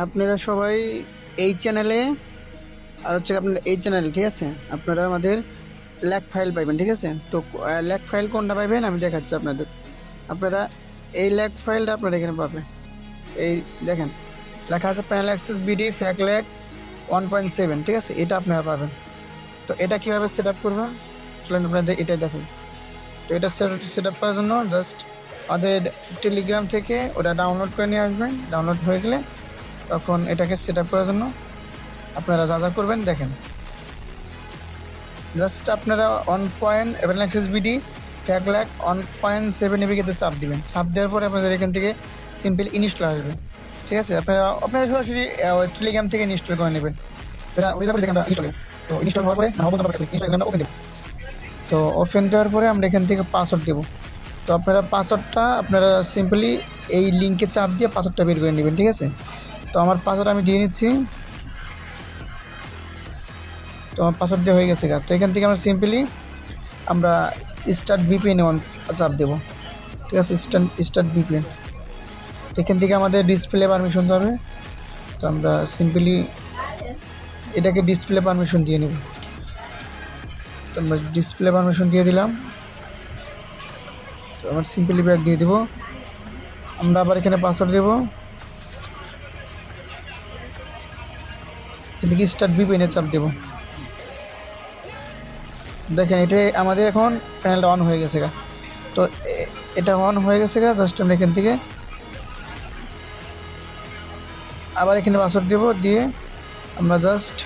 আপনারা সবাই এই চ্যানেলে আর হচ্ছে আপনার এই চ্যানেলে, ঠিক আছে, আপনারা আমাদের ল্যাক ফাইল পাইবেন, ঠিক আছে। তো ল্যাক ফাইল কোনটা পাইবেন আমি দেখাচ্ছি আপনাদের। আপনারা এই ল্যাক ফাইলটা আপনারা এখানে পাবেন। এই দেখেন লেখা আছে প্যানেল অ্যাক্সেস বিডি ফ্যাক ল্যাক 1.7, ঠিক আছে, এটা আপনারা পাবেন। তো এটা কীভাবে সেট আপ করবেন চলেন আপনাদের এটাই দেখেন। তো এটা সেট আপ করার জন্য জাস্ট আমাদের টেলিগ্রাম থেকে ওটা ডাউনলোড করে নিয়ে আসবেন। ডাউনলোড হয়ে গেলে তখন এটাকে সেট আপ করার জন্য আপনারা যা যা করবেন দেখেন। জাস্ট আপনারা 1.7 ফ্যাক ল্যাক 1.7 এবিকে চাপ দিবেন। চাপ দেওয়ার পরে আপনাদের এখান থেকে সিম্পল ইনস্টল আসবে, ঠিক আছে। আপনারা সরাসরি টেলিগ্রাম থেকে ইনস্টল করে নেবেন। তো ইনস্টল হওয়ার পরে ওপেন দেব। তো ওপেন দেওয়ার পরে আমরা এখান থেকে পাসওয়ার্ড দেবো। তো আপনারা পাসওয়ার্ডটা আপনারা সিম্পলি এই লিঙ্কে চাপ দিয়ে পাসওয়ার্ডটা বের করে নেবেন, ঠিক আছে। তো আমার পাসওয়ার্ড আমি দিয়ে নিচ্ছি। তো আমার পাসওয়ার্ড দেওয়া হয়ে গেছে। তো এখান থেকে আমরা সিম্পলি আমরা স্টার্ট ভিপিএন চাপ দেবো, ঠিক আছে। Start VPN. তো এখান থেকে আমাদের ডিসপ্লে পারমিশন যাবে। তো আমরা সিম্পলি এটাকে ডিসপ্লে পারমিশন দিয়ে নেব। তো আমরা ডিসপ্লে পারমিশন দিয়ে দিলাম। তো আমার সিম্পলি ব্যাক দিয়ে দেবো। আমরা আবার এখানে পাসওয়ার্ড দেবো। এদিকে স্টার্ট ভিপিএনে চাপ দেবো। দেখেন এটা আমাদের এখন প্যানেলটা অন হয়ে গেছে। তো এটা অন হয়ে গেছে। জাস্ট আমরা এখান থেকে আবার এখানে পাসওয়ার্ড দেবো। দিয়ে আমরা জাস্ট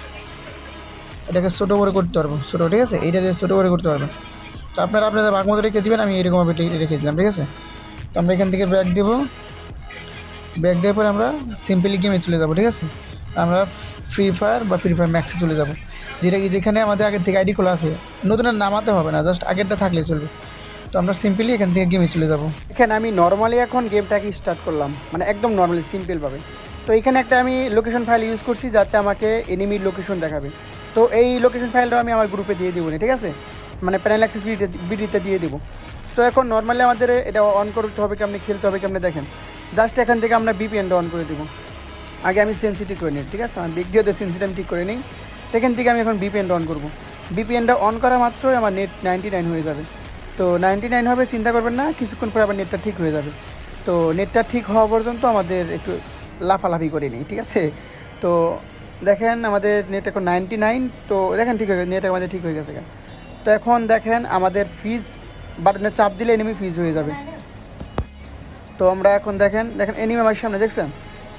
এটাকে ছোটো করে করতে পারবো, ছোটো, ঠিক আছে। এইটা দিয়ে ছোটো করে করতে পারবেন। তো আপনারা আপনাদের ভাগ মতো রেখে দেবেন। আমি এরকমভাবে রেখে দিলাম, ঠিক আছে। তো আমরা এখান থেকে ব্যাক দেবো। ব্যাক দেওয়ার পরে আমরা সিম্পলি গেমে চলে যাব, ঠিক আছে। আমরা ফ্রি ফায়ার বা ফ্রি ফায়ার ম্যাক্সে চলে যাব, যেটা কি যেখানে আমাদের আগের থেকে আইডি খোলা আছে। নতুন আর নামাতে হবে না, জাস্ট আগেরটা থাকলে চলবে। তো আমরা সিম্পলি এখান থেকে গেমে চলে যাব। এখানে আমি নর্মালি এখন গেমটাকে স্টার্ট করলাম, মানে একদম নর্মালি সিম্পলভাবে। তো এখানে একটা আমি লোকেশন ফাইল ইউজ করছি যাতে আমাকে এনিমির লোকেশন দেখাবে। তো এই লোকেশন ফাইলটাও আমি আমার গ্রুপে দিয়ে দেবো, ঠিক আছে, মানে প্যানেল অ্যাক্সেস বিডিতে দিয়ে দেবো। তো এখন নর্মালি আমাদের এটা অন করতে হবে কেমনি, খেলতে হবে কেমনি দেখেন। জাস্ট এখান থেকে আমরা ভিপিএনটা অন করে দেবো। আগে আমি সেন্সিটিভ করে নিই, ঠিক আছে, আমার বিগ দিয়ে সেন্সিটিভ আমি ঠিক করে নিই। এখান থেকে আমি এখন ভিপিএনটা অন করবো। ভিপিএনটা অন করা মাত্রই আমার নেট 99 হয়ে যাবে। তো 99 হবে, চিন্তা করবেন না, কিছুক্ষণ পরে আবার নেটটা ঠিক হয়ে যাবে। তো নেটটা ঠিক হওয়া পর্যন্ত আমাদের একটু লাফালাফি করে নিই, ঠিক আছে। তো দেখেন আমাদের নেট এখন 99। তো দেখেন ঠিক হয়ে গেছে, নেট আমাদের ঠিক হয়ে গেছে। তো এখন দেখেন আমাদের ফিজ বাটনে চাপ দিলে এনিমি ফিজ হয়ে যাবে। তো আমরা এখন দেখেন এনিমি আমার সামনে দেখছেন।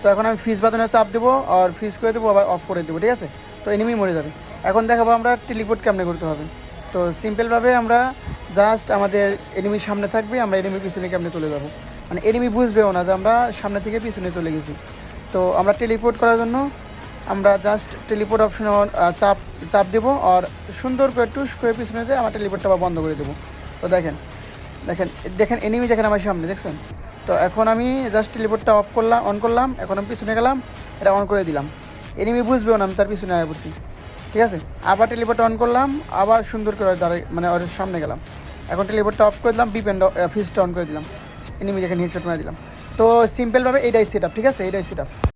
তো এখন আমি ফিজ বাটনে চাপ দেবো আর ফিজ করে দেবো, আবার অফ করে দেবো, ঠিক আছে। তো এনিমি মরে যাবে। এখন দেখাবো আমরা টেলিপোর্ট কেমনে করতে হবে। তো সিম্পলভাবে আমরা জাস্ট আমাদের এনিমির সামনে থাকবে, আমরা এনিমির পিছনে কেমনে চলে যাব, মানে এনিমি বুঝবেও না যে আমরা সামনে থেকে পিছনে চলে গেছি। তো আমরা টেলিপোর্ট করার জন্য আমরা জাস্ট টেলিপোর্ট অপশনে চাপ দেবো আর সুন্দর করে টুস করে পিছনে যায় আমার টেলিপোর্টটা আবার বন্ধ করে দেবো। তো দেখেন দেখেন দেখেন এনিমি দেখেন আমার সামনে দেখছেন। তো এখন আমি জাস্ট টেলিপোর্টটা অন করলাম। এখন আমি পিছনে গেলাম, এটা অন করে দিলাম। এনিমি বুঝবেও না আমি তার পিছনে আয়া পড়ছি, ঠিক আছে। আবার টেলিপোর্টটা অন করলাম, আবার সুন্দর করে মানে ওর সামনে গেলাম। এখন টেলিপোর্টটা অফ করে দিলাম, ফিজটা অন করে দিলাম, এনিমি দেখেন হেডশট মেরে দিলাম। তো সিম্পলভাবে এইটাই সেট আপ, ঠিক আছে, এইটাই সেট আপ।